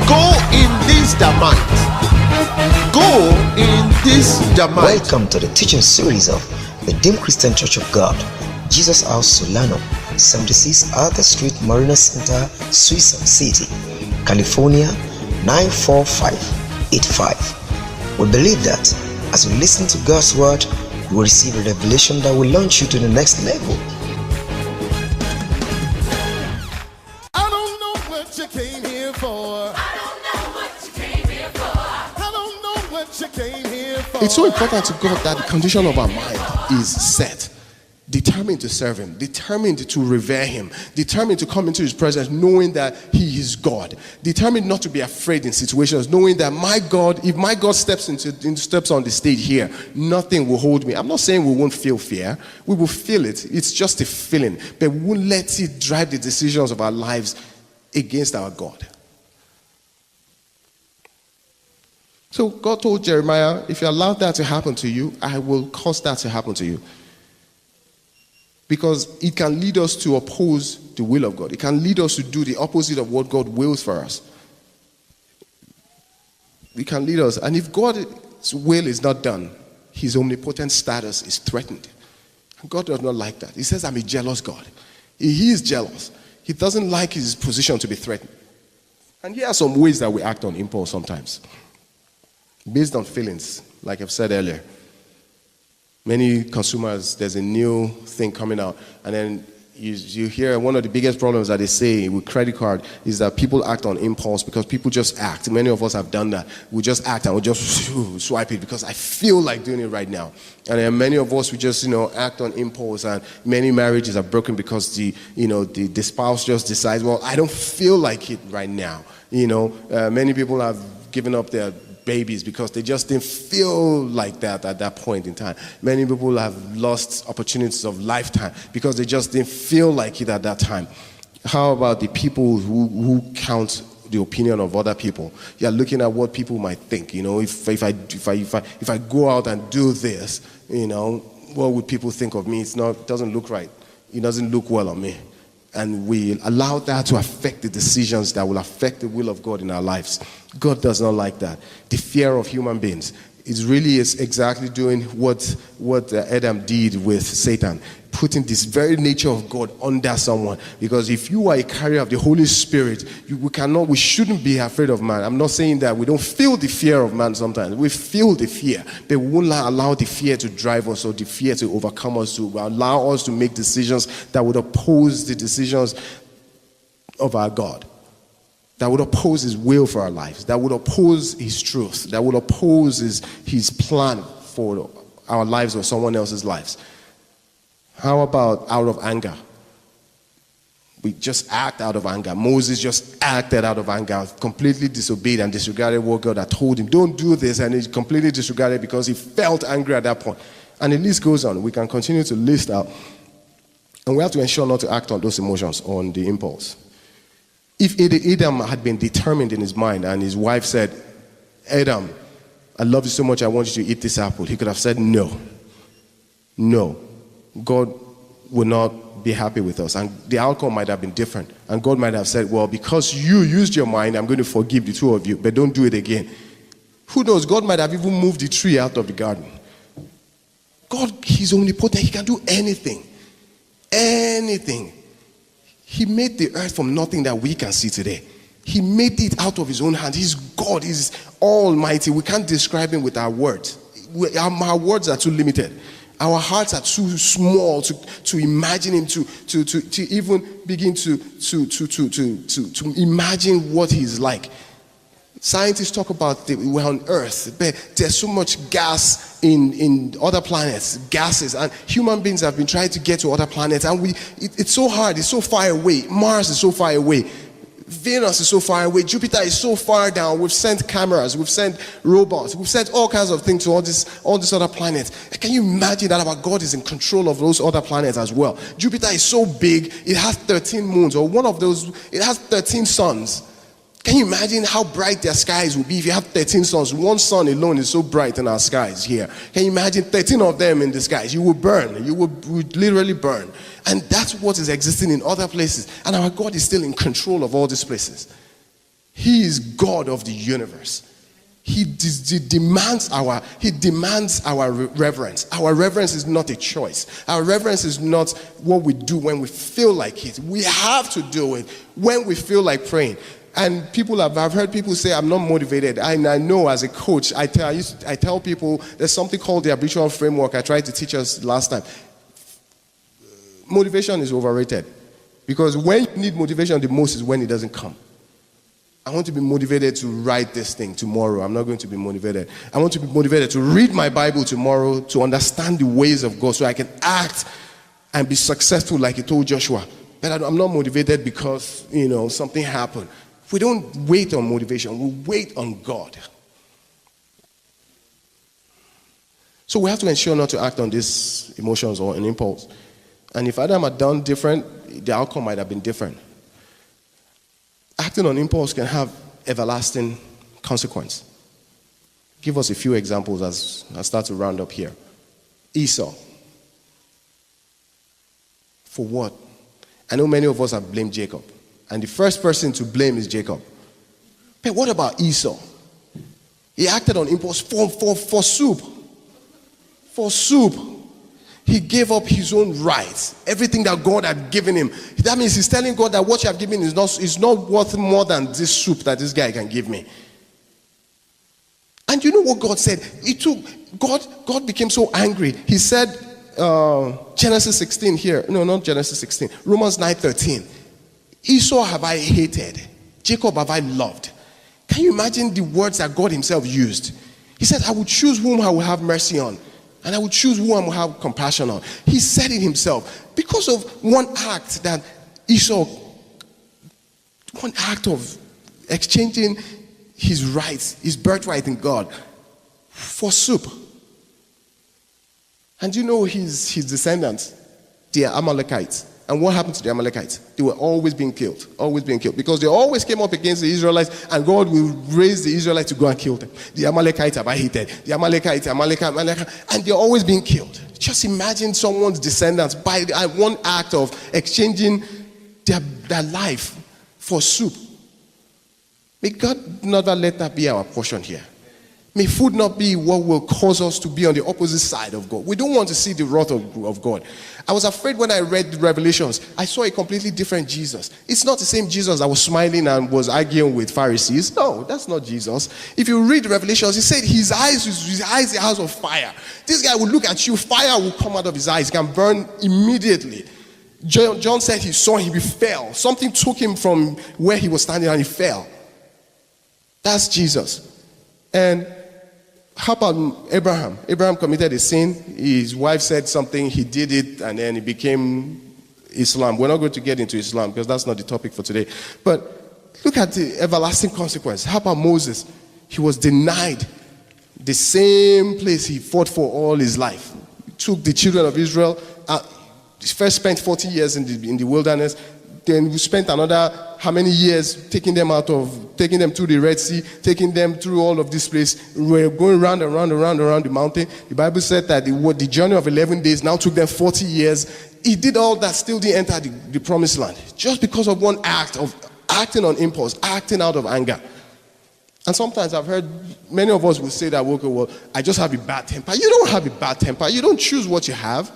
Go in this dynamite. Go in this dynamite. Welcome to the teaching series of Impulse Christian Church of God, Jesus House Solano, 76 Arthur Street, Marina Center, Swiss City, California 94585. We believe that as we listen to God's word, you will receive a revelation that will launch you to the next level. I don't know what you came here for. I don't know what you came here for. I don't know what you came here for. It's so important to God that the condition of our mind is set. Determined to serve Him, determined to revere Him, determined to come into His presence knowing that He is God, determined not to be afraid in situations, knowing that my God, if my God steps on the stage here, nothing will hold me. I'm not saying we won't feel fear. We will feel it. It's just a feeling. But we won't let it drive the decisions of our lives against our God. So God told Jeremiah, if you allow that to happen to you, I will cause that to happen to you. Because it can lead us to oppose the will of God. It can lead us to do the opposite of what God wills for us. It can lead us. And if God's will is not done, His omnipotent status is threatened. And God does not like that. He says, I'm a jealous God. He is jealous. He doesn't like His position to be threatened. And here are some ways that we act on impulse sometimes. Based on feelings, like I've said earlier. Many consumers, there's a new thing coming out, and then you hear one of the biggest problems that they say with credit card is that people act on impulse because people just act. Many of us have done that. We just act and we just swipe it because I feel like doing it right now. And then many of us, we just act on impulse, and many marriages are broken because the spouse just decides, well, I don't feel like it right now. Many people have given up their babies because they just didn't feel like that at that point in time. Many people have lost opportunities of lifetime because they just didn't feel like it at that time. How about the people who count the opinion of other people? You're looking at what people might think. If I go out and do this, what would people think of me? It doesn't look right. It doesn't look well on me. And we allow that to affect the decisions that will affect the will of God in our lives. God does not like that. The fear of human beings is exactly doing what Adam did with Satan, putting this very nature of God under someone. Because if you are a carrier of the Holy Spirit, we shouldn't be afraid of man. I'm not saying that we don't feel the fear of man sometimes. We feel the fear, but we won't allow the fear to drive us or the fear to overcome us, to allow us to make decisions that would oppose the decisions of our God, that would oppose His will for our lives, that would oppose His truth, that would oppose His plan for our lives or someone else's lives. How about out of anger? We just act out of anger. Moses just acted out of anger, completely disobeyed and disregarded what God had told him. Don't do this, and he completely disregarded because he felt angry at that point. And the list goes on. We can continue to list out. And we have to ensure not to act on those emotions, on the impulse. If Adam had been determined in his mind and his wife said, Adam, I love you so much, I want you to eat this apple, he could have said no. No. God would not be happy with us, and the outcome might have been different. And God might have said, well, because you used your mind, I'm going to forgive the two of you, but don't do it again. Who knows? God might have even moved the tree out of the garden. God, He's omnipotent. He can do anything. Anything. He made the earth from nothing that we can see today. He made it out of His own hand. He's God. He's almighty. We can't describe Him with our words. Our words are too limited. Our hearts are too small to imagine Him, to even begin to imagine what He's like. Scientists talk about we're on Earth, but there's so much gas in other planets, gases, and human beings have been trying to get to other planets, and it's so hard, it's so far away. Mars is so far away. Venus is so far away. Jupiter is so far down. We've sent cameras. We've sent robots. We've sent all kinds of things to all these other planets. Can you imagine that our God is in control of those other planets as well? Jupiter is so big, it has 13 moons, or one of those, it has 13 suns. Can you imagine how bright their skies would be if you have 13 suns? One sun alone is so bright in our skies here. Can you imagine 13 of them in the skies? You would burn. You would literally burn. And that's what is existing in other places. And our God is still in control of all these places. He is God of the universe. He demands our reverence. Our reverence is not a choice. Our reverence is not what we do when we feel like it. We have to do it when we feel like praying. And I've heard people say, I'm not motivated. And I know as a coach, I tell people there's something called the habitual framework. I tried to teach us last time. Motivation is overrated. Because when you need motivation the most is when it doesn't come. I want to be motivated to write this thing tomorrow. I'm not going to be motivated. I want to be motivated to read my Bible tomorrow, to understand the ways of God so I can act and be successful like he told Joshua. But I'm not motivated because, something happened. We don't wait on motivation. We wait on God. So we have to ensure not to act on these emotions or an impulse. And if Adam had done different, the outcome might have been different. Acting on impulse can have everlasting consequence. Give us a few examples as I start to round up here. Esau. For what? I know many of us have blamed Jacob. And the first person to blame is Jacob. But what about Esau? He acted on impulse for soup. For soup. He gave up his own rights, everything that God had given him. That means he's telling God that what you have given is not worth more than this soup that this guy can give me. And you know what God said? God became so angry. He said, Genesis 16 here. No, not Genesis 16. Romans 9:13. Esau have I hated, Jacob have I loved. Can you imagine the words that God himself used? He said, I will choose whom I will have mercy on. And I will choose who I will have compassion on. He said it himself. Because of one act that Esau, one act of exchanging his rights, his birthright in God, for soup. And you know his descendants, the Amalekites. And what happened to the Amalekites? They were always being killed. Because they always came up against the Israelites, and God will raise the Israelites to go and kill them. The Amalekites have I hated. The Amalekites, and they're always being killed. Just imagine someone's descendants by one act of exchanging their life for soup. May God never let that be our portion here. May food not be what will cause us to be on the opposite side of God. We don't want to see the wrath of God. I was afraid when I read Revelations, I saw a completely different Jesus. It's not the same Jesus that was smiling and was arguing with Pharisees. No, that's not Jesus. If you read Revelations, he said his eyes are house of fire. This guy will look at you, fire will come out of his eyes, he can burn immediately. John said he saw him, he fell. Something took him from where he was standing and he fell. That's Jesus. And how about Abraham? Abraham committed a sin. His wife said something, he did it, and then it became Islam. We're not going to get into Islam because that's not the topic for today. But look at the everlasting consequence. How about Moses? He was denied the same place he fought for all his life. He took the children of Israel, he first spent 40 years in the wilderness. Then we spent another how many years taking them through the Red Sea, taking them through all of this place. We were going round and round and round around the mountain. The Bible said that the journey of 11 days now took them 40 years. He did all that, still didn't enter the promised land. Just because of one act of acting on impulse, acting out of anger. And sometimes I've heard many of us will say that, okay, well, I just have a bad temper. You don't have a bad temper. You don't choose what you have.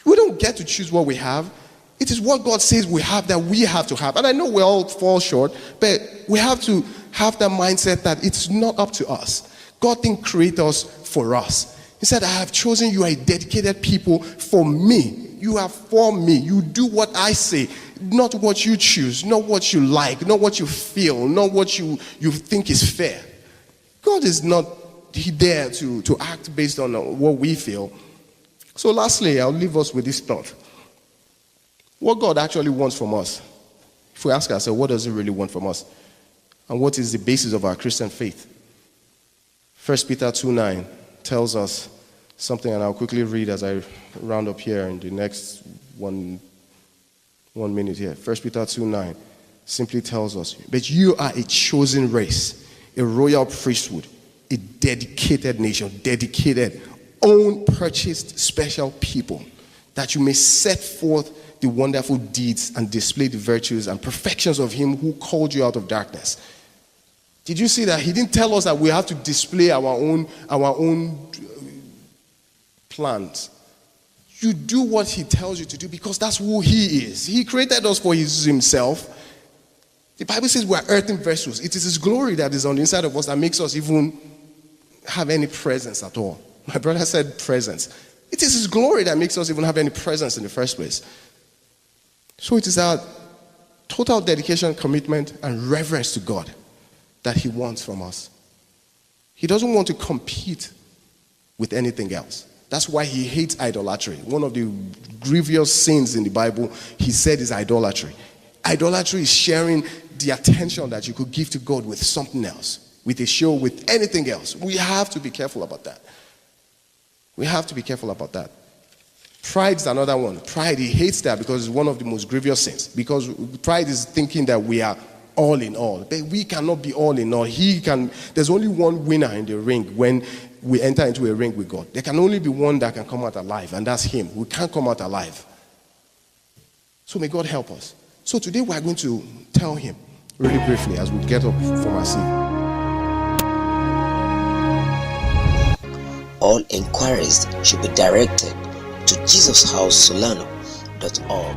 We don't get to choose what we have. It is what God says we have that we have to have. And I know we all fall short, but we have to have that mindset that it's not up to us. God didn't create us for us. He said, I have chosen you, a dedicated people for me. You are for me. You do what I say, not what you choose, not what you like, not what you feel, not what you think is fair. God is not there to act based on what we feel. So lastly, I'll leave us with this thought. What God actually wants from us. If we ask ourselves, what does he really want from us? And what is the basis of our Christian faith? 1 Peter 2:9 tells us something, and I'll quickly read as I round up here in the next one minute here. 1 Peter 2:9 simply tells us, but you are a chosen race, a royal priesthood, a dedicated nation, dedicated, own purchased special people, that you may set forth the wonderful deeds and display the virtues and perfections of him who called you out of darkness Did you see that? He didn't tell us that we have to display our own plans. You do what he tells you to do because that's who he is. He created us for himself. The Bible says we are earthen vessels. It is his glory that is on the inside of us that makes us even have any presence at all. My brother said presence. It is his glory that makes us even have any presence in the first place. So it is our total dedication, commitment, and reverence to God that he wants from us. He doesn't want to compete with anything else. That's why he hates idolatry. One of the grievous sins in the Bible, he said, is idolatry. Idolatry is sharing the attention that you could give to God with something else, with a show, with anything else. We have to be careful about that. We have to be careful about that. Pride is another one. Pride, he hates that because it's one of the most grievous sins. Because pride is thinking that we are all in all. But we cannot be all in all. There's only one winner in the ring when we enter into a ring with God. There can only be one that can come out alive, and that's him. We can't come out alive. So may God help us. So today we are going to tell him really briefly as we get up from our seat. All inquiries should be directed to jesushouse solano.org.